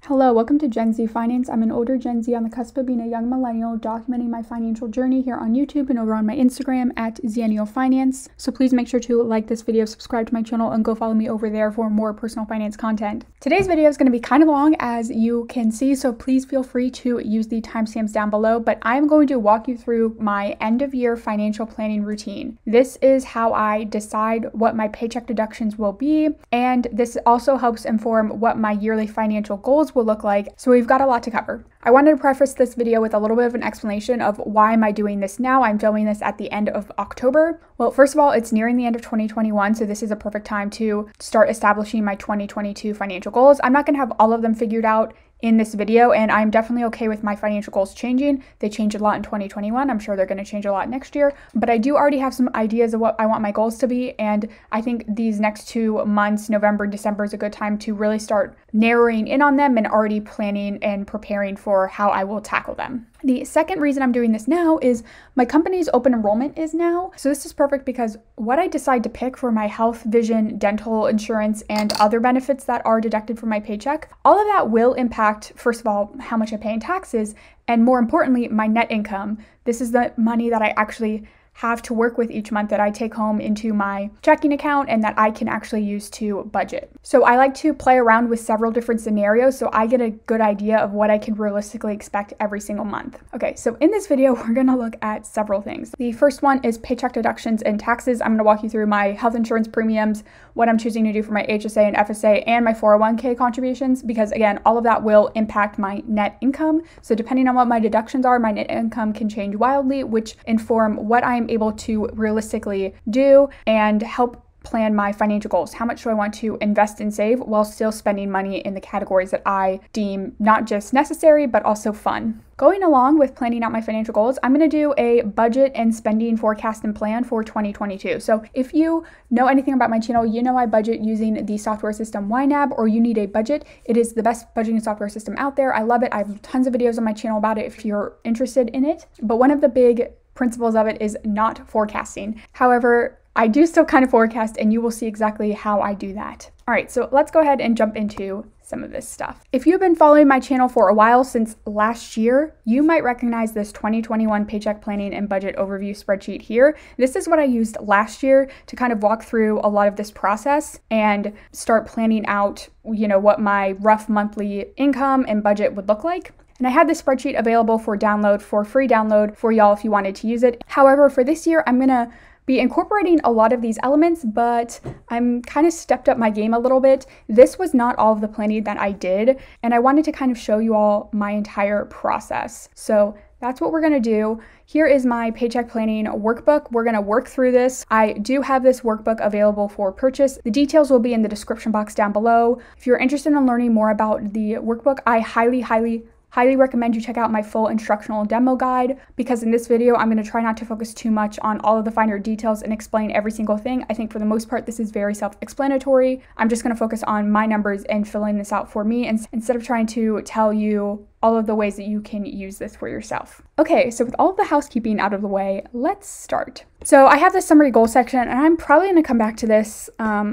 Hello, welcome to Gen Z Finance. I'm an older Gen Z on the cusp of being a young millennial, documenting my financial journey here on YouTube and over on my Instagram at Zennial Finance. So please make sure to like this video, subscribe to my channel, and go follow me over there for more personal finance content. Today's video is going to be kind of long, as you can see, so please feel free to use the timestamps down below, but I'm going to walk you through my end of year financial planning routine. This is how I decide what my paycheck deductions will be, and this also helps inform what my yearly financial goals will look like. So we've got a lot to cover. I wanted to preface this video with a little bit of an explanation of why am I doing this now. I'm filming this at the end of October. Well, first of all, it's nearing the end of 2021, so this is a perfect time to start establishing my 2022 financial goals. I'm not going to have all of them figured out in this video, and I'm definitely okay with my financial goals changing. They changed a lot in 2021. I'm sure they're going to change a lot next year, but I do already have some ideas of what I want my goals to be, and I think these next 2 months, November and December, is a good time to really start narrowing in on them and already planning and preparing for how I will tackle them. The second reason I'm doing this now is my company's open enrollment is now. So this is perfect because what I decide to pick for my health, vision, dental insurance, and other benefits that are deducted from my paycheck, all of that will impact, first of all, how much I pay in taxes, and more importantly, my net income. This is the money that I actually have to work with each month that I take home into my checking account and that I can actually use to budget. So I like to play around with several different scenarios so I get a good idea of what I can realistically expect every single month. Okay, so in this video, we're gonna look at several things. The first one is paycheck deductions and taxes. I'm gonna walk you through my health insurance premiums, what I'm choosing to do for my HSA and FSA, and my 401k contributions, because again, all of that will impact my net income. So depending on what my deductions are, my net income can change wildly, which inform what I'm able to realistically do and help plan my financial goals. How much do I want to invest and save while still spending money in the categories that I deem not just necessary, but also fun? Going along with planning out my financial goals, I'm going to do a budget and spending forecast and plan for 2022. So if you know anything about my channel, you know I budget using the software system YNAB, or You Need a Budget. It is the best budgeting software system out there. I love it. I have tons of videos on my channel about it if you're interested in it. But one of the big principles of it is not forecasting. However, I do still kind of forecast, and you will see exactly how I do that. All right, so let's go ahead and jump into some of this stuff. If you've been following my channel for a while, since last year, you might recognize this 2021 Paycheck Planning and Budget Overview spreadsheet here. This is what I used last year to kind of walk through a lot of this process and start planning out, what my rough monthly income and budget would look like. And I had this spreadsheet available for download, for free download for y'all if you wanted to use it. However, for this year, I'm gonna be incorporating a lot of these elements, but I'm kind of stepped up my game a little bit. This was not all of the planning that I did, and I wanted to kind of show you all my entire process. So that's what we're gonna do. Here is my paycheck planning workbook. We're gonna work through this. I do have this workbook available for purchase. The details will be in the description box down below. If you're interested in learning more about the workbook, I highly recommend you check out my full instructional demo guide, because in this video, I'm going to try not to focus too much on all of the finer details and explain every single thing. I think for the most part, this is very self-explanatory. I'm just going to focus on my numbers and filling this out for me, and instead of trying to tell you all of the ways that you can use this for yourself. Okay, so with all of the housekeeping out of the way, let's start. So I have this summary goal section, and I'm probably gonna come back to this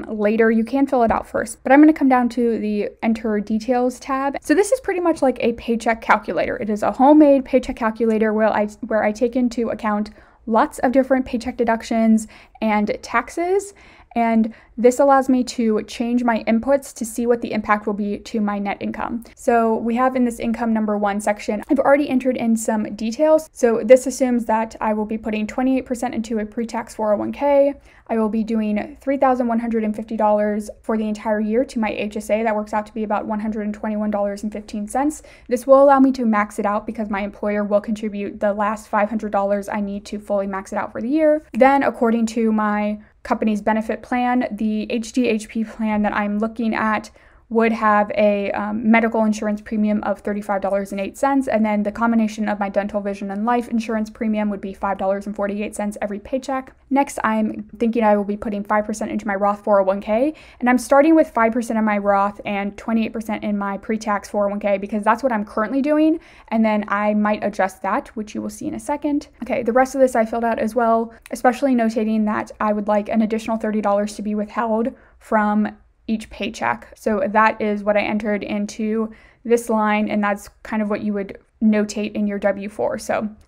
later. You can fill it out first, but I'm gonna come down to the enter details tab. So this is pretty much like a paycheck calculator. It is a homemade paycheck calculator where I take into account lots of different paycheck deductions and taxes. And this allows me to change my inputs to see what the impact will be to my net income. So we have in this income number 1 section, I've already entered in some details. So this assumes that I will be putting 28% into a pre-tax 401k. I will be doing $3,150 for the entire year to my HSA. That works out to be about $121.15. This will allow me to max it out because my employer will contribute the last $500 I need to fully max it out for the year. Then, according to my company's benefit plan, the HDHP plan that I'm looking at would have a medical insurance premium of $35.08, and then the combination of my dental, vision, and life insurance premium would be $5.48 every paycheck. Next, I'm thinking I will be putting 5% into my Roth 401k, and I'm starting with 5% in my Roth and 28% in my pre-tax 401k because that's what I'm currently doing, and then I might adjust that, which you will see in a second. Okay, the rest of this I filled out as well, especially notating that I would like an additional $30 to be withheld from each paycheck. So that is what I entered into this line, and that's kind of what you would notate in your W-4.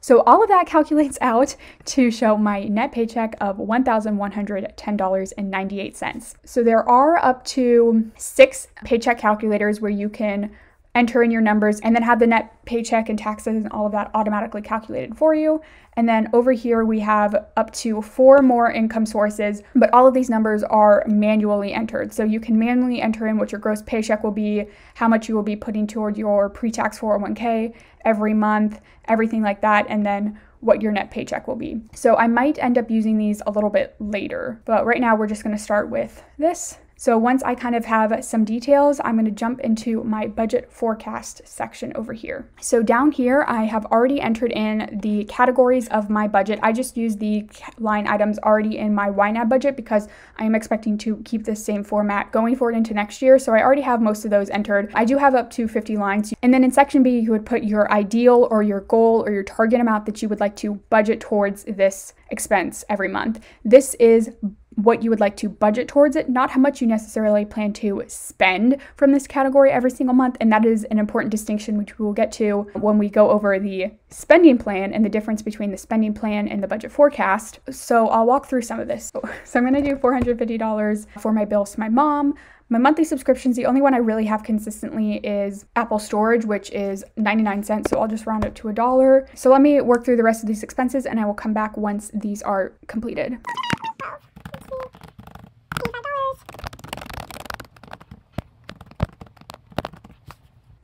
So all of that calculates out to show my net paycheck of $1,110.98. So there are up to 6 paycheck calculators where you can enter in your numbers and then have the net paycheck and taxes and all of that automatically calculated for you. And then over here we have up to 4 more income sources, but all of these numbers are manually entered. So you can manually enter in what your gross paycheck will be, how much you will be putting toward your pre-tax 401k every month, everything like that, and then what your net paycheck will be. So I might end up using these a little bit later, but right now we're just going to start with this. So once I kind of have some details, I'm going to jump into my budget forecast section over here. So down here, I have already entered in the categories of my budget. I just used the line items already in my YNAB budget because I am expecting to keep this same format going forward into next year. So I already have most of those entered. I do have up to 50 lines. And then in section B, you would put your ideal or your goal or your target amount that you would like to budget towards this expense every month. This is what you would like to budget towards it, not how much you necessarily plan to spend from this category every single month. And that is an important distinction, which we will get to when we go over the spending plan and the difference between the spending plan and the budget forecast. So I'll walk through some of this. So I'm going to do $450 for my bills to my mom. My monthly subscriptions, the only one I really have consistently is Apple Storage, which is 99 cents. So I'll just round it to $1. So let me work through the rest of these expenses and I will come back once these are completed.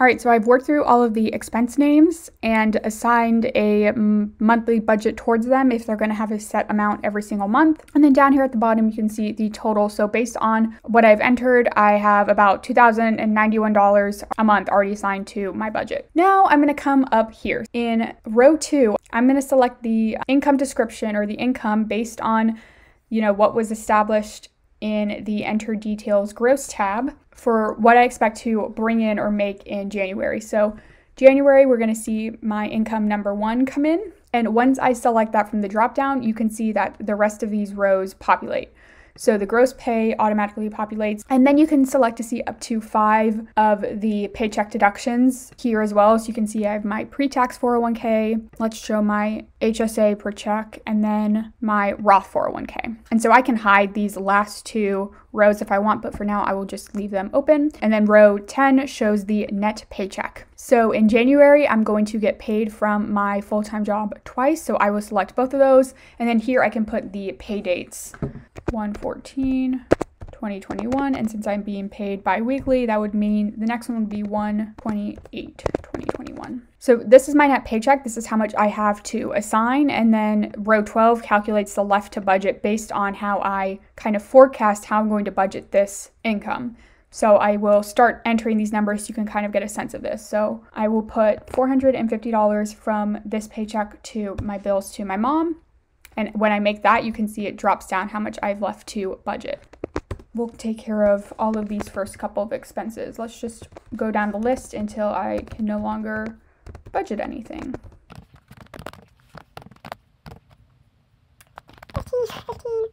All right, so I've worked through all of the expense names and assigned a monthly budget towards them if they're going to have a set amount every single month. And then down here at the bottom, you can see the total. So based on what I've entered, I have about $2,091 a month already assigned to my budget. Now I'm going to come up here. In row 2, I'm going to select the income description or the income based on, what was established in the Enter Details Gross tab for what I expect to bring in or make in January. So January, we're going to see my income number 1 come in. And once I select that from the dropdown, you can see that the rest of these rows populate. So the gross pay automatically populates, and then you can select to see up to 5 of the paycheck deductions here as well. So you can see I have my pre-tax 401k, let's show my HSA per check, and then my Roth 401k. And so I can hide these last 2 rows if I want, but for now I will just leave them open. And then row 10 shows the net paycheck. So in January, I'm going to get paid from my full-time job twice, so I will select both of those. And then here I can put the pay dates, 1/14/2021, and since I'm being paid bi-weekly, that would mean the next one would be 1/28/2021. So this is my net paycheck. This is how much I have to assign, and then row 12 calculates the left to budget based on how I kind of forecast how I'm going to budget this income. So I will start entering these numbers so you can kind of get a sense of this. So I will put $450 from this paycheck to my bills to my mom. And when I make that, you can see it drops down how much I've left to budget. We'll take care of all of these first couple of expenses. Let's just go down the list until I can no longer budget anything. 15. Okay,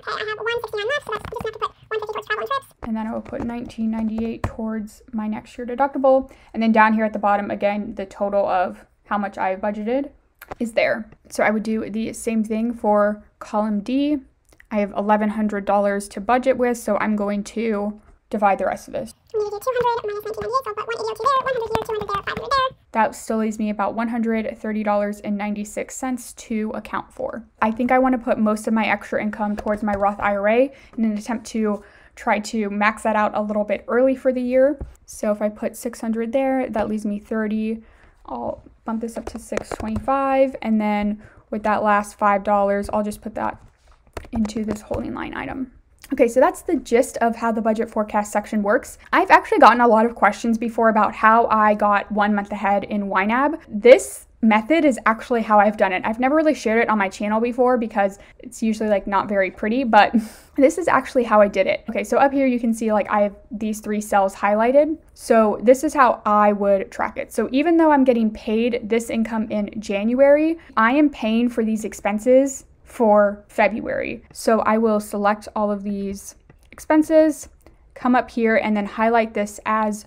I have 169 left, so that's just going to put 150 towards travel and trips. And then I will put $19.98 towards my next year deductible. And then down here at the bottom, again, the total of how much I've budgeted is there. So I would do the same thing for column D. I have $1,100 to budget with, so I'm going to divide the rest of this. I'm going to do 200 minus 1998, so I'll put 180 there, 100 here, 200 there, 500 there. That still leaves me about $130.96 to account for. I think I want to put most of my extra income towards my Roth IRA in an attempt to try to max that out a little bit early for the year. So if I put 600 there, that leaves me 30. I'll bump this up to 625, and then with that last $5, I'll just put that into this holding line item. Okay, so that's the gist of how the budget forecast section works. I've actually gotten a lot of questions before about how I got 1 month ahead in YNAB. This method is actually how I've done it. I've never really shared it on my channel before because it's usually like not very pretty, but this is actually how I did it. Okay, so up here you can see like I have these 3 cells highlighted. So this is how I would track it. So even though I'm getting paid this income in January, I am paying for these expenses for February. So I will select all of these expenses, come up here and then highlight this as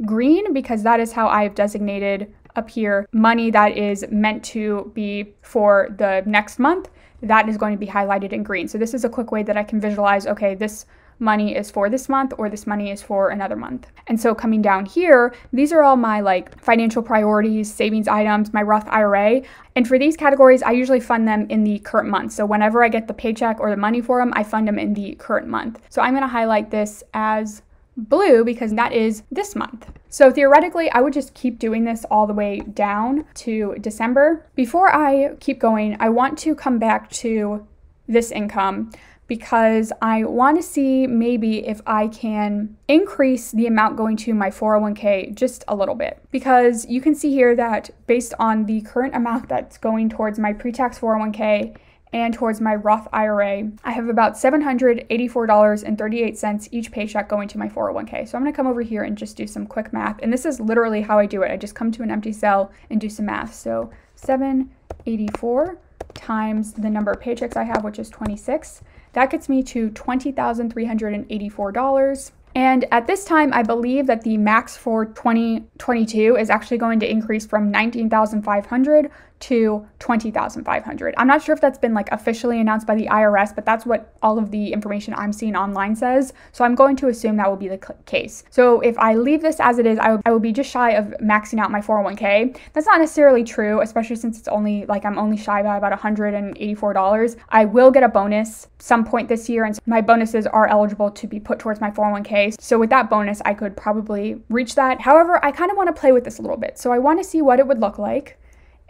green because that is how I've designated up here money that is meant to be for the next month. That is going to be highlighted in green. So this is a quick way that I can visualize, okay, this money is for this month or this money is for another month. And so coming down here, these are all my like financial priorities, savings items, my Roth IRA. And for these categories, I usually fund them in the current month. So whenever I get the paycheck or the money for them, I fund them in the current month. So I'm going to highlight this as blue because that is this month. So theoretically, I would just keep doing this all the way down to December. Before I keep going, I want to come back to this income because I want to see maybe if I can increase the amount going to my 401k just a little bit. Because you can see here that based on the current amount that's going towards my pre-tax 401k and towards my Roth IRA, I have about $784.38 each paycheck going to my 401k. So I'm going to come over here and just do some quick math. And this is literally how I do it. I just come to an empty cell and do some math. So 784 times the number of paychecks I have, which is 26. That gets me to $20,384. And at this time, I believe that the max for 2022 is actually going to increase from $19,500 to $20,500. I'm not sure if that's been like officially announced by the IRS, but that's what all of the information I'm seeing online says. So I'm going to assume that will be the case. So if I leave this as it is, I will be just shy of maxing out my 401k. That's not necessarily true, especially since it's only like I'm only shy by about $184. I will get a bonus some point this year, and my bonuses are eligible to be put towards my 401k. So with that bonus, I could probably reach that. However, I kind of want to play with this a little bit. So I want to see what it would look like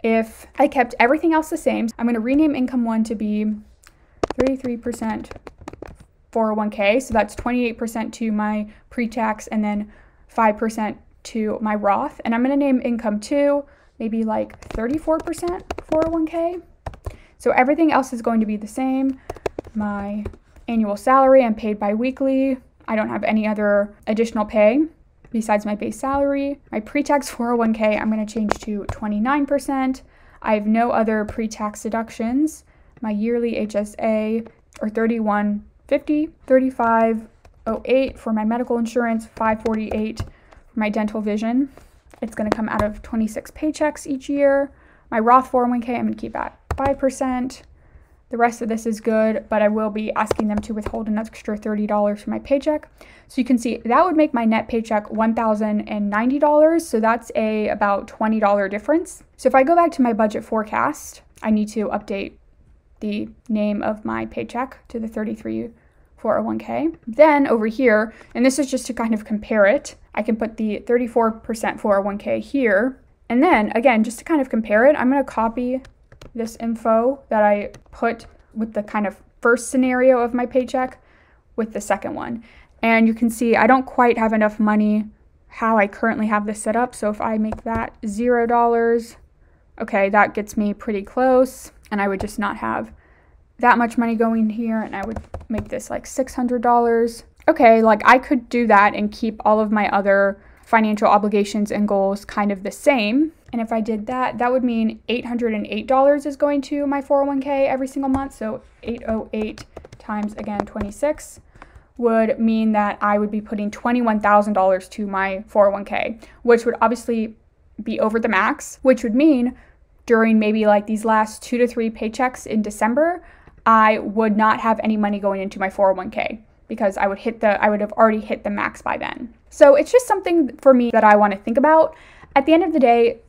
if I kept everything else the same. I'm going to rename income 1 to be 33% 401k. So that's 28% to my pre-tax and then 5% to my Roth. And I'm going to name income 2 maybe like 34% 401k. So everything else is going to be the same. My annual salary, I'm paid bi-weekly. I don't have any other additional pay besides my base salary. My pre-tax 401k, I'm going to change to 29%. I have no other pre-tax deductions. My yearly HSA are $31.50, $35.08 for my medical insurance, $5.48 for my dental vision. It's going to come out of 26 paychecks each year. My Roth 401k, I'm going to keep at 5%. The rest of this is good, but I will be asking them to withhold an extra $30 from my paycheck. So you can see that would make my net paycheck $1,090. So that's about $20 difference. So if I go back to my budget forecast, I need to update the name of my paycheck to the 33 401k. Then over here, and this is just to kind of compare it, I can put the 34% 401k here. And then again, just to kind of compare it, I'm going to copy this info that I put with the kind of first scenario of my paycheck with the second one. And you can see I don't quite have enough money how I currently have this set up. So if I make that $0, okay, that gets me pretty close. And I would just not have that much money going here. And I would make this like $600. Okay, like I could do that and keep all of my other financial obligations and goals kind of the same. And if I did that, that would mean $808 is going to my 401k every single month. So 808 times, again, 26 would mean that I would be putting $21,000 to my 401k, which would obviously be over the max, which would mean during maybe like these last 2 to 3 paychecks in December, I would not have any money going into my 401k because I would have already hit the max by then. So it's just something for me that I want to think about. At the end of the day,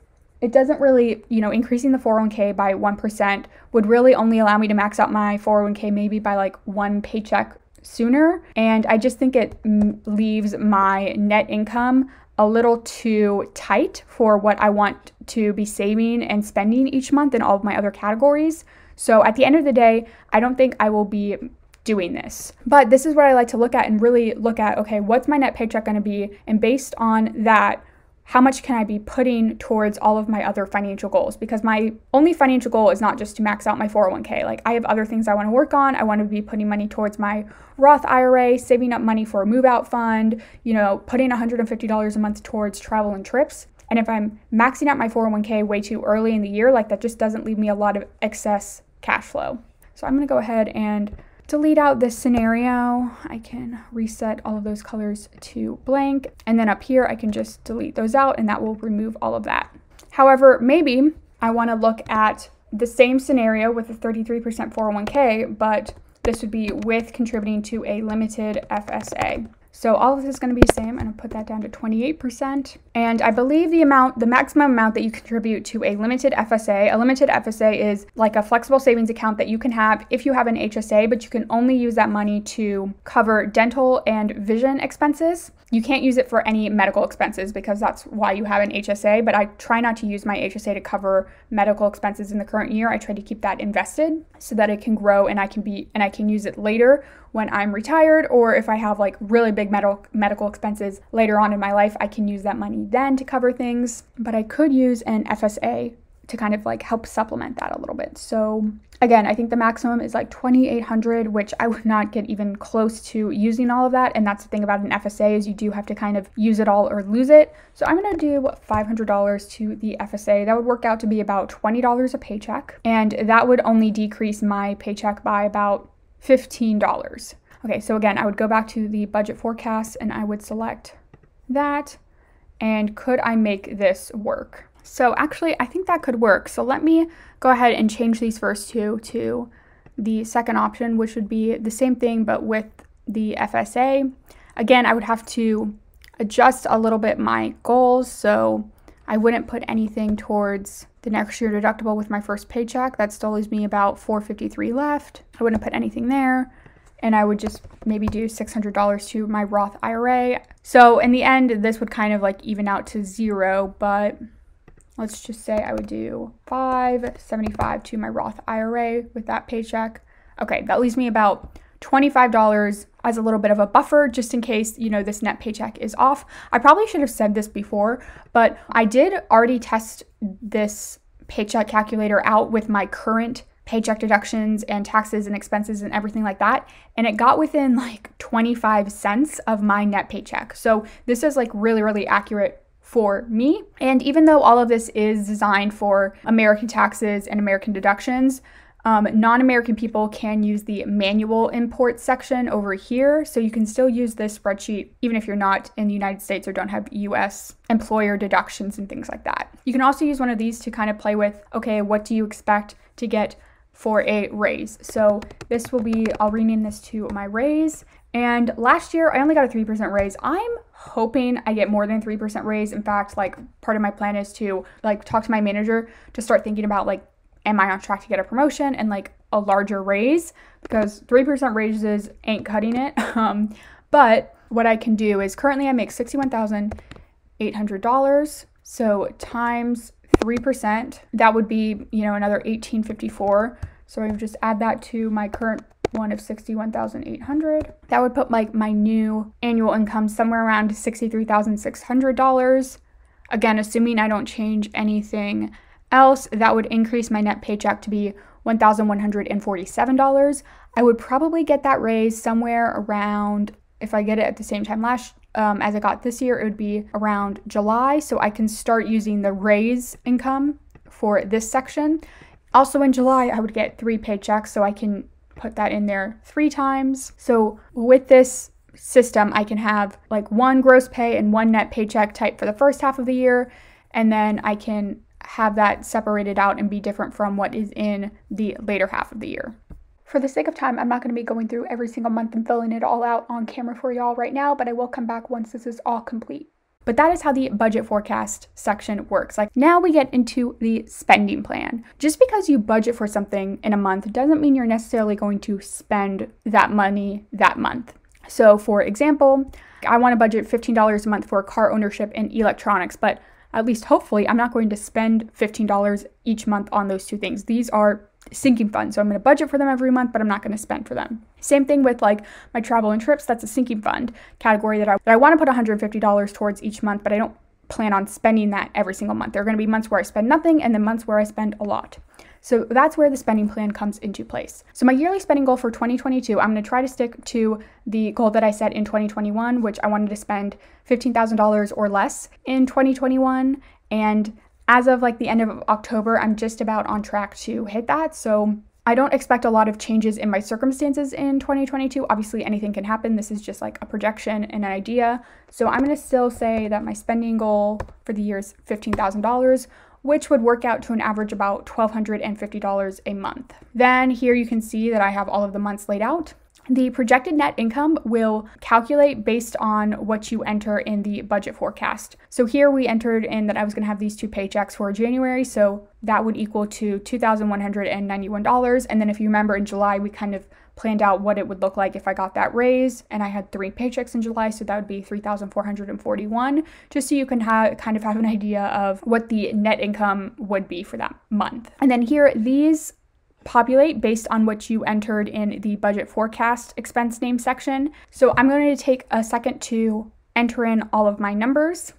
it doesn't really, increasing the 401k by 1% would really only allow me to max out my 401k maybe by like 1 paycheck sooner. And I just think it leaves my net income a little too tight for what I want to be saving and spending each month in all of my other categories. So at the end of the day, I don't think I will be doing this. But this is what I like to look at and really look at, okay, what's my net paycheck going to be? And based on that, how much can I be putting towards all of my other financial goals? Because my only financial goal is not just to max out my 401k. Like I have other things I want to work on. I want to be putting money towards my Roth IRA, saving up money for a move out fund, putting $150 a month towards travel and trips. And if I'm maxing out my 401k way too early in the year, like that just doesn't leave me a lot of excess cash flow. So I'm going to go ahead and delete out this scenario. I can reset all of those colors to blank. And then up here, I can just delete those out and that will remove all of that. However, maybe I want to look at the same scenario with a 33% 401k, but this would be with contributing to a limited FSA. So all of this is going to be the same. I'm going to put that down to 28%. And I believe the maximum amount that you contribute to a limited FSA is like a flexible savings account that you can have if you have an HSA, but you can only use that money to cover dental and vision expenses. You can't use it for any medical expenses because that's why you have an HSA, but I try not to use my HSA to cover medical expenses in the current year. I try to keep that invested so that it can grow and I can use it later when I'm retired, or if I have like really big medical expenses later on in my life, I can use that money then to cover things. But I could use an FSA to kind of like help supplement that a little bit. So again, I think the maximum is like $2,800, which I would not get even close to using all of that. And that's the thing about an FSA is you do have to kind of use it all or lose it. So I'm going to do $500 to the FSA. That would work out to be about $20 a paycheck. And that would only decrease my paycheck by about $15. Okay, so again, I would go back to the budget forecast and I would select that. And could I make this work? So actually, I think that could work. So let me go ahead and change these first two to the second option, which would be the same thing, but with the FSA. Again, I would have to adjust a little bit my goals. So I wouldn't put anything towards the next year deductible with my first paycheck. That still leaves me about $453 left. I wouldn't put anything there. And I would just maybe do $600 to my Roth IRA. So in the end, this would kind of like even out to zero, but let's just say I would do $575 to my Roth IRA with that paycheck. Okay, that leaves me about $25 as a little bit of a buffer just in case, you know, this net paycheck is off. I probably should have said this before, but I did already test this paycheck calculator out with my current paycheck deductions and taxes and expenses and everything like that. And it got within like 25 cents of my net paycheck. So this is like really, really accurate for me. And even though all of this is designed for American taxes and American deductions, non-American people can use the manual import section over here. So you can still use this spreadsheet even if you're not in the United States or don't have US employer deductions and things like that. You can also use one of these to kind of play with, okay, what do you expect to get for a raise? So this will be, I'll rename this to my raise. And last year I only got a 3% raise. I'm hoping I get more than 3% raise. In fact, like part of my plan is to like talk to my manager to start thinking about like, am I on track to get a promotion and like a larger raise? Because 3% raises ain't cutting it. But what I can do is currently I make $61,800. So times 3%, that would be, you know, another $1,854. So I would just add that to my current one of $61,800. That would put like my new annual income somewhere around $63,600. Again, assuming I don't change anything else, that would increase my net paycheck to be $1,147. I would probably get that raise somewhere around, if I get it at the same time as I got this year, it would be around July. So I can start using the raise income for this section. Also in July, I would get 3 paychecks, so I can put that in there 3 times. So with this system, I can have like 1 gross pay and 1 net paycheck type for the first half of the year. And then I can have that separated out and be different from what is in the later half of the year. For the sake of time, I'm not going to be going through every single month and filling it all out on camera for y'all right now, but I will come back once this is all complete. But that is how the budget forecast section works. Like now we get into the spending plan. Just because you budget for something in a month doesn't mean you're necessarily going to spend that money that month. So for example, I want to budget $15 a month for car ownership and electronics, but at least hopefully I'm not going to spend $15 each month on those 2 things. These are sinking funds. So I'm going to budget for them every month, but I'm not going to spend for them. Same thing with like my travel and trips. That's a sinking fund category that I want to put $150 towards each month, but I don't plan on spending that every single month. There are going to be months where I spend nothing and then months where I spend a lot. So that's where the spending plan comes into place. So my yearly spending goal for 2022, I'm going to try to stick to the goal that I set in 2021, which I wanted to spend $15,000 or less in 2021. And as of like the end of October, I'm just about on track to hit that. So I don't expect a lot of changes in my circumstances in 2022. Obviously, anything can happen. This is just like a projection and an idea. So I'm going to still say that my spending goal for the year is $15,000, which would work out to an average about $1,250 a month. Then here you can see that I have all of the months laid out. The projected net income will calculate based on what you enter in the budget forecast. So here we entered in that I was going to have these 2 paychecks for January, so that would equal to $2,191. And then if you remember in July, we kind of planned out what it would look like if I got that raise, and I had 3 paychecks in July, so that would be $3,441, just so you can kind of have an idea of what the net income would be for that month. And then here, these populate based on what you entered in the budget forecast expense name section. So I'm going to take a second to enter in all of my numbers.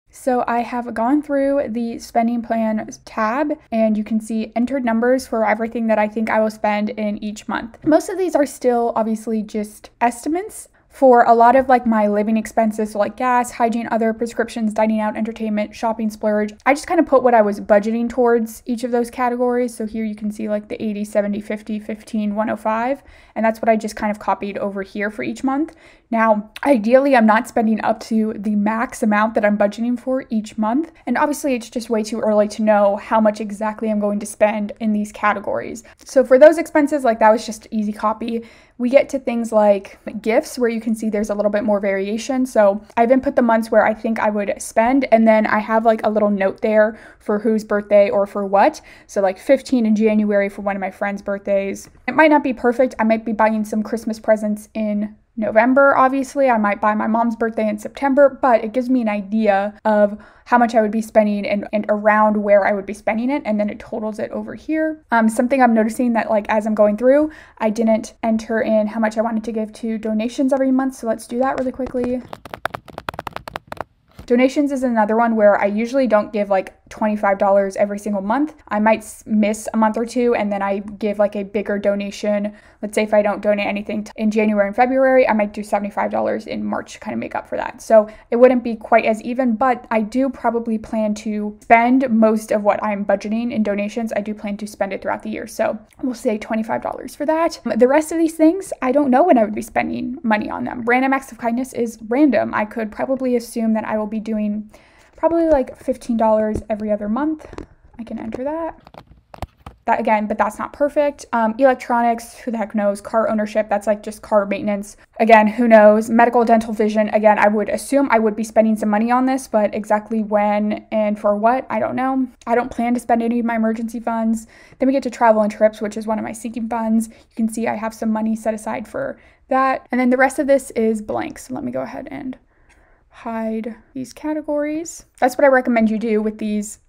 So I have gone through the spending plan tab, and you can see entered numbers for everything that I think I will spend in each month. Most of these are still obviously just estimates. For a lot of like my living expenses, so like gas, hygiene, other prescriptions, dining out, entertainment, shopping, splurge, I just kind of put what I was budgeting towards each of those categories. So here you can see like the 80, 70, 50, 15, 105, and that's what I just kind of copied over here for each month. Now, ideally, I'm not spending up to the max amount that I'm budgeting for each month. And obviously, it's just way too early to know how much exactly I'm going to spend in these categories. So for those expenses, like that was just easy copy. We get to things like gifts, where you can see there's a little bit more variation. So I've input the months where I think I would spend, and then I have like a little note there for whose birthday or for what. So like 15 in January for one of my friends' birthdays. It might not be perfect. I might be buying some Christmas presents in November, obviously. I might buy my mom's birthday in September, but it gives me an idea of how much I would be spending and around where I would be spending it, and then it totals it over here. Something I'm noticing that like as I'm going through, I didn't enter in how much I wanted to give to donations every month, so let's do that really quickly. Donations is another one where I usually don't give like $25 every single month. I might miss a month or two, and then I give like a bigger donation. Let's say if I don't donate anything in January and February, I might do $75 in March to kind of make up for that. So it wouldn't be quite as even, but I do probably plan to spend most of what I'm budgeting in donations. I do plan to spend it throughout the year. So we'll say $25 for that. The rest of these things, I don't know when I would be spending money on them. Random acts of kindness is random. I could probably assume that I will be doing probably like $15 every other month. I can enter that. That again, but that's not perfect. Electronics, who the heck knows? Car ownership, that's like just car maintenance. Again, who knows? Medical, dental, vision. Again, I would assume I would be spending some money on this, but exactly when and for what, I don't know. I don't plan to spend any of my emergency funds. Then we get to travel and trips, which is one of my sinking funds. You can see I have some money set aside for that. And then the rest of this is blank. So let me go ahead and hide these categories. That's what I recommend you do with these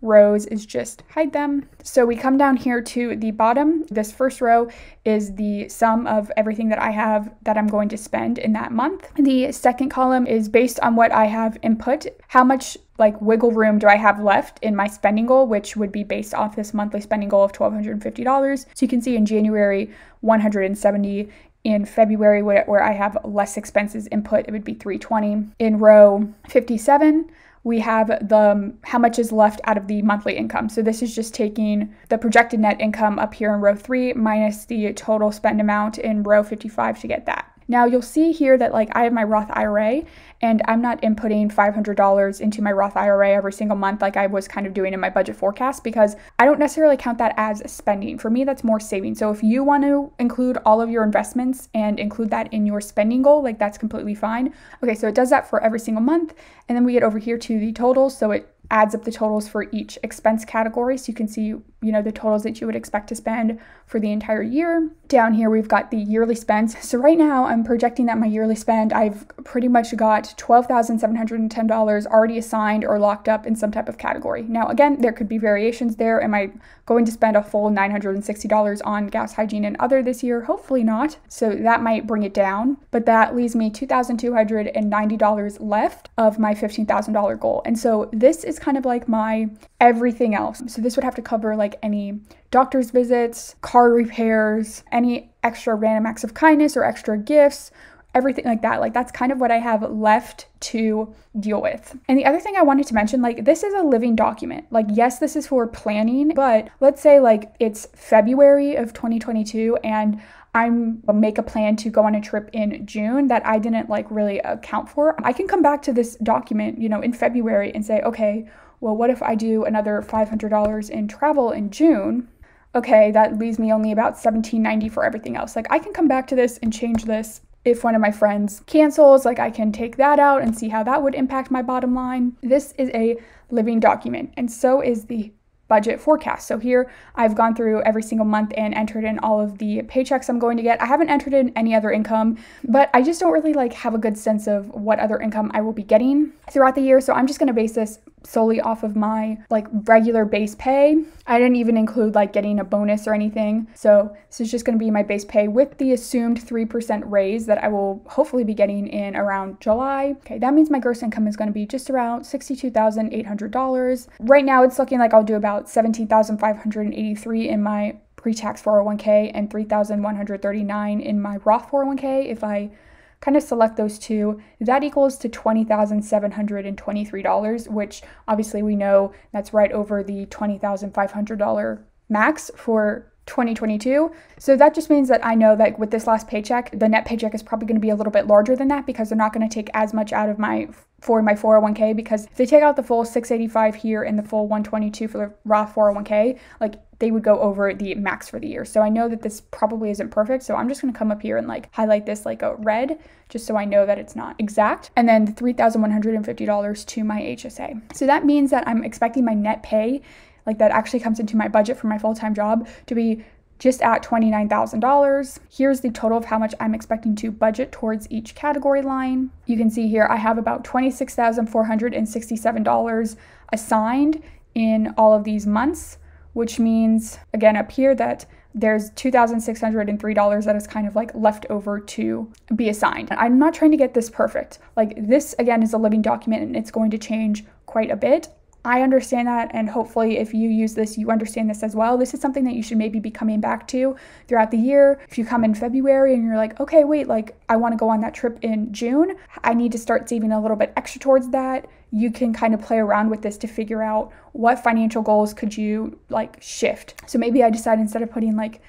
rows, is just hide them. So we come down here to the bottom. This first row is the sum of everything that I have that I'm going to spend in that month. The second column is based on what I have input. How much like wiggle room do I have left in my spending goal, which would be based off this monthly spending goal of $1,250. So you can see in January, 170. In February, where I have less expenses input, it would be $320. In row 57, we have the how much is left out of the monthly income. So this is just taking the projected net income up here in row 3 minus the total spend amount in row 55 to get that. Now you'll see here that like I have my Roth IRA, and I'm not inputting $500 into my Roth IRA every single month like I was kind of doing in my budget forecast, because I don't necessarily count that as spending. For me, that's more saving. So if you want to include all of your investments and include that in your spending goal, like that's completely fine. Okay, so it does that for every single month. And then we get over here to the totals. So it adds up the totals for each expense category. So you can see, you know, the totals that you would expect to spend for the entire year. Down here, we've got the yearly spends. So right now I'm projecting that my yearly spend, I've pretty much got $12,710 already assigned or locked up in some type of category. Now, again, there could be variations there. Am I going to spend a full $960 on gas, hygiene, and other this year? Hopefully not. So that might bring it down, but that leaves me $2,290 left of my $15,000 goal. And so this is kind of like my everything else. So this would have to cover like any doctor's visits, car repairs, any extra random acts of kindness or extra gifts, everything like that. Like that's kind of what I have left to deal with. And the other thing I wanted to mention, like this is a living document. Like yes, this is for planning, but let's say like it's February of 2022 and I'm make a plan to go on a trip in June that I didn't like really account for. I can come back to this document, you know, in February and say, okay, well, what if I do another $500 in travel in June? Okay, that leaves me only about $17.90 for everything else. Like I can come back to this and change this. If one of my friends cancels, like I can take that out and see how that would impact my bottom line. This is a living document, and so is the budget forecast. So here I've gone through every single month and entered in all of the paychecks I'm going to get. I haven't entered in any other income, but I just don't really like have a good sense of what other income I will be getting throughout the year. So I'm just going to base this solely off of my like regular base pay. I didn't even include like getting a bonus or anything. So this is just going to be my base pay with the assumed 3% raise that I will hopefully be getting in around July. Okay, that means my gross income is going to be just around $62,800. Right now it's looking like I'll do about $17,583 in my pre-tax 401k and $3,139 in my Roth 401k. If I kind of select those two, that equals to $20,723, which obviously we know that's right over the $20,500 max for 2022. So that just means that I know that with this last paycheck, the net paycheck is probably going to be a little bit larger than that because they're not going to take as much out of my 401k, because if they take out the full $685 here and the full $122 for the Roth 401k, like they would go over the max for the year. So I know that this probably isn't perfect. So I'm just going to come up here and like highlight this like a red, just so I know that it's not exact. And then the $3,150 to my HSA. So that means that I'm expecting my net pay, like that actually comes into my budget for my full-time job, to be just at $29,000. Here's the total of how much I'm expecting to budget towards each category line. You can see here I have about $26,467 assigned in all of these months, which means, again, up here that there's $2,603 that is kind of like left over to be assigned. I'm not trying to get this perfect. Like this, again, is a living document and it's going to change quite a bit. I understand that, and hopefully if you use this, you understand this as well. This is something that you should maybe be coming back to throughout the year. If you come in February and you're like, okay, wait, like I want to go on that trip in June, I need to start saving a little bit extra towards that. You can kind of play around with this to figure out what financial goals could you like shift. So maybe I decide instead of putting like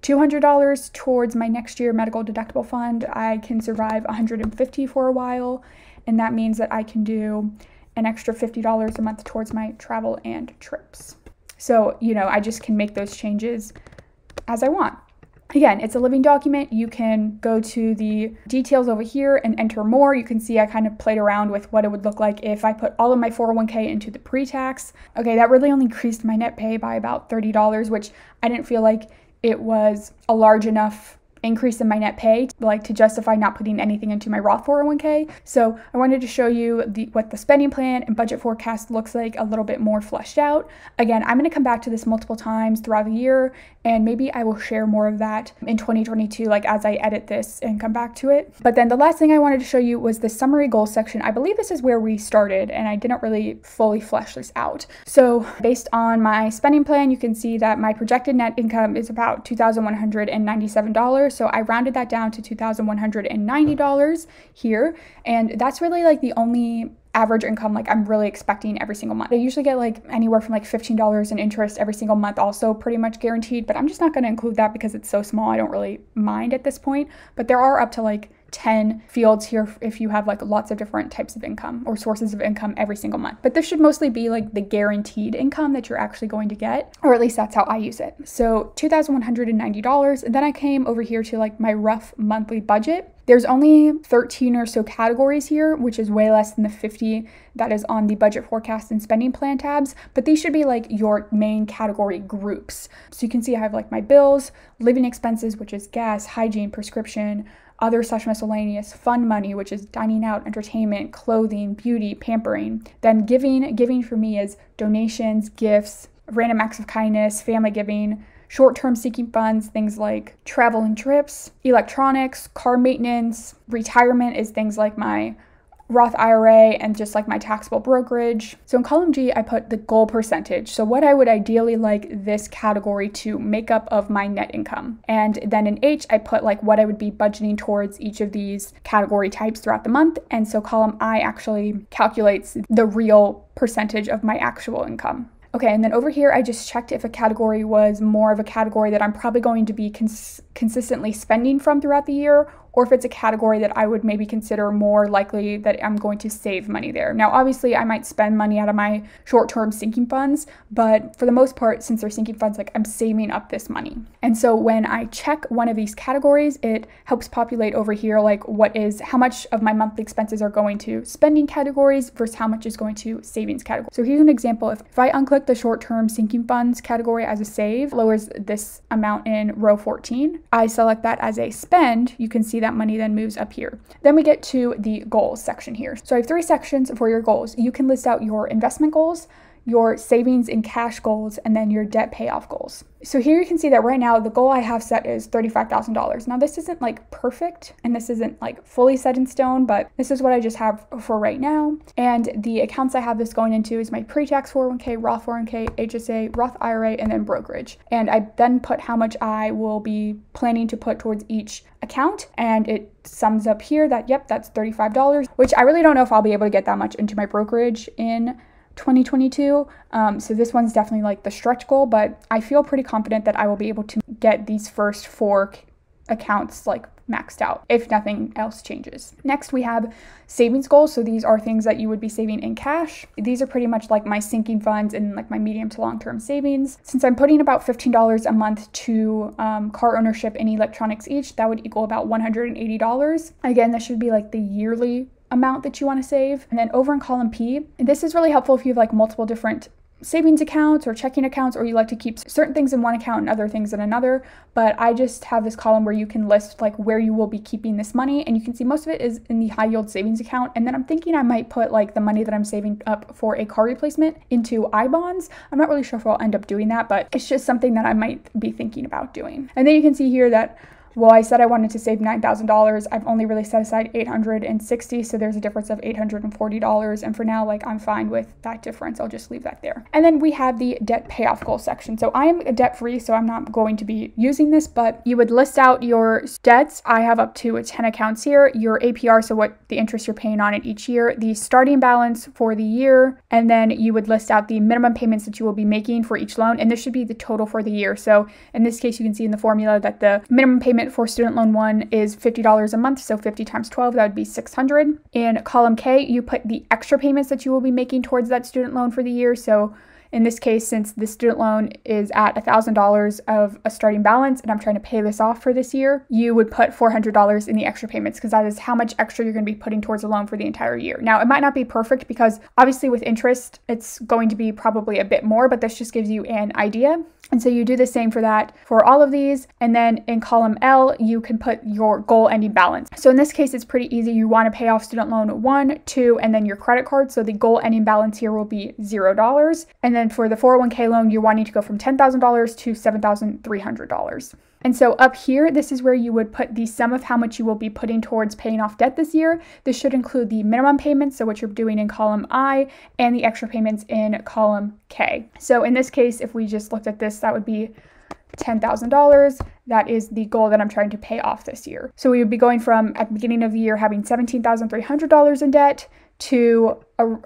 $200 towards my next year medical deductible fund, I can survive $150 for a while. And that means that I can do an extra $50 a month towards my travel and trips. So, you know, I just can make those changes as I want. Again, it's a living document. You can go to the details over here and enter more. You can see I kind of played around with what it would look like if I put all of my 401k into the pre-tax. Okay, that really only increased my net pay by about $30, which I didn't feel like it was a large enough increase in my net pay to justify not putting anything into my Roth 401k. So I wanted to show you what the spending plan and budget forecast looks like a little bit more fleshed out. Again, I'm going to come back to this multiple times throughout the year, and maybe I will share more of that in 2022, like as I edit this and come back to it. But then the last thing I wanted to show you was the summary goals section. I believe this is where we started, and I didn't really fully flesh this out. So based on my spending plan, you can see that my projected net income is about $2,197. So I rounded that down to $2,190 here. And that's really like the only average income like I'm really expecting every single month. I usually get like anywhere from like $15 in interest every single month, also pretty much guaranteed, but I'm just not going to include that because it's so small. I don't really mind at this point, but there are up to like 10 fields here if you have like lots of different types of income or sources of income every single month. But this should mostly be like the guaranteed income that you're actually going to get, or at least that's how I use it. So $2,190. And then I came over here to like my rough monthly budget. There's only 13 or so categories here, which is way less than the 50 that is on the budget forecast and spending plan tabs, but these should be like your main category groups. So you can see I have like my bills, living expenses, which is gas, hygiene, prescription, other/miscellaneous, fun money, which is dining out, entertainment, clothing, beauty, pampering. Then giving for me is donations, gifts, random acts of kindness, family giving, short-term seeking funds, things like travel and trips, electronics, car maintenance. Retirement is things like my Roth IRA, and just like my taxable brokerage. So in column G, I put the goal percentage. So what I would ideally like this category to make up of my net income. And then in H, I put like what I would be budgeting towards each of these category types throughout the month. And so column I actually calculates the real percentage of my actual income. Okay, and then over here, I just checked if a category was more of a category that I'm probably going to be consistently spending from throughout the year, or if it's a category that I would maybe consider more likely that I'm going to save money there. Now, obviously, I might spend money out of my short-term sinking funds, but for the most part, since they're sinking funds, like I'm saving up this money. And so when I check one of these categories, it helps populate over here, like how much of my monthly expenses are going to spending categories versus how much is going to savings categories. So here's an example. If I unclick the short-term sinking funds category as a save, lowers this amount in row 14. I select that as a spend. You can see that money then moves up here. Then we get to the goals section here. So I have 3 sections for your goals. You can list out your investment goals, your savings and cash goals, and then your debt payoff goals. So here you can see that right now the goal I have set is $35,000. Now this isn't like perfect and this isn't like fully set in stone, but this is what I just have for right now. And the accounts I have this going into is my pre-tax 401k, Roth 401k, HSA, Roth IRA, and then brokerage. And I then put how much I will be planning to put towards each account, and it sums up here that, yep, that's $35, which I really don't know if I'll be able to get that much into my brokerage in 2022. So this one's definitely like the stretch goal, but I feel pretty confident that I will be able to get these first 4 accounts like maxed out if nothing else changes. Next, we have savings goals. So these are things that you would be saving in cash. These are pretty much like my sinking funds and like my medium to long-term savings. Since I'm putting about $15 a month to car ownership and electronics each, that would equal about $180. Again, this should be like the yearly amount that you want to save. And then over in column P, this is really helpful if you have like multiple different savings accounts or checking accounts, or you like to keep certain things in one account and other things in another. But I just have this column where you can list like where you will be keeping this money, and you can see most of it is in the high yield savings account. And then I'm thinking I might put like the money that I'm saving up for a car replacement into I-bonds. I'm not really sure if I'll end up doing that, but it's just something that I might be thinking about doing. And then you can see here that, well, I said I wanted to save $9,000. I've only really set aside $860, so there's a difference of $840. And for now, like I'm fine with that difference. I'll just leave that there. And then we have the debt payoff goal section. So I am debt-free, so I'm not going to be using this, but you would list out your debts. I have up to 10 accounts here. Your APR, so what the interest you're paying on it each year, the starting balance for the year, and then you would list out the minimum payments that you will be making for each loan. And this should be the total for the year. So in this case, you can see in the formula that the minimum payment for student loan 1 is $50 a month, so 50 times 12, that would be $600. In column K, you put the extra payments that you will be making towards that student loan for the year. So in this case, since the student loan is at $1,000 of a starting balance and I'm trying to pay this off for this year, you would put $400 in the extra payments because that is how much extra you're going to be putting towards a loan for the entire year. Now, it might not be perfect because obviously with interest, it's going to be probably a bit more, but this just gives you an idea. And so you do the same for that for all of these. And then in column L, you can put your goal ending balance. So in this case, it's pretty easy. You want to pay off student loan 1, 2, and then your credit card. So the goal ending balance here will be $0. And then for the 401k loan, you're wanting to go from $10,000 to $7,300. And so up here, this is where you would put the sum of how much you will be putting towards paying off debt this year. This should include the minimum payments, so what you're doing in column I, and the extra payments in column K. So in this case, if we just looked at this, that would be $10,000. That is the goal that I'm trying to pay off this year. So we would be going from, at the beginning of the year, having $17,300 in debt to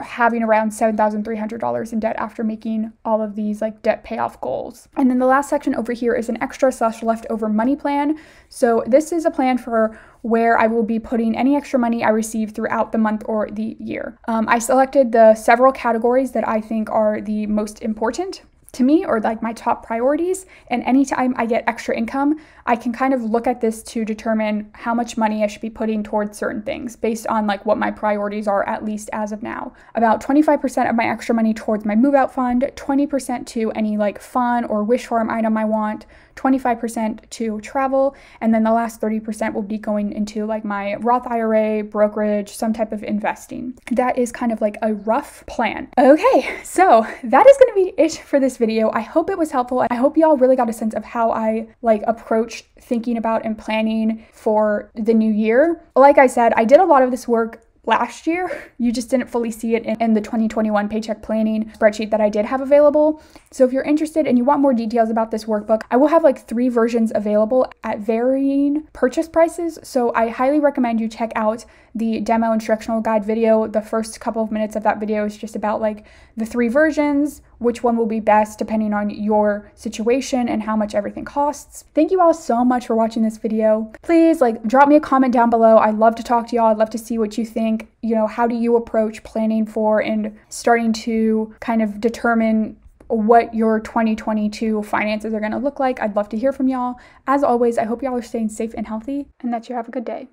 having around $7,300 in debt after making all of these like debt payoff goals. And then the last section over here is an extra/leftover money plan. So this is a plan for where I will be putting any extra money I receive throughout the month or the year. I selected the several categories that I think are the most important to me, or like my top priorities. And anytime I get extra income, I can kind of look at this to determine how much money I should be putting towards certain things based on like what my priorities are, at least as of now. About 25% of my extra money towards my move out fund, 20% to any like fun or wish farm item I want, 25% to travel, and then the last 30% will be going into like my Roth IRA, brokerage, some type of investing. That is kind of like a rough plan. Okay, so that is going to be it for this video. I hope it was helpful. I hope y'all really got a sense of how I like approach thinking about and planning for the new year. Like I said, I did a lot of this work last year. You just didn't fully see it in the 2021 paycheck planning spreadsheet that I did have available. So if you're interested and you want more details about this workbook, I will have like 3 versions available at varying purchase prices. So I highly recommend you check out the demo instructional guide video. The first couple of minutes of that video is just about like the 3 versions, which one will be best depending on your situation and how much everything costs. Thank you all so much for watching this video. Please like drop me a comment down below. I'd love to talk to y'all. I'd love to see what you think. You know, how do you approach planning for and starting to kind of determine what your 2022 finances are going to look like? I'd love to hear from y'all. As always, I hope y'all are staying safe and healthy and that you have a good day.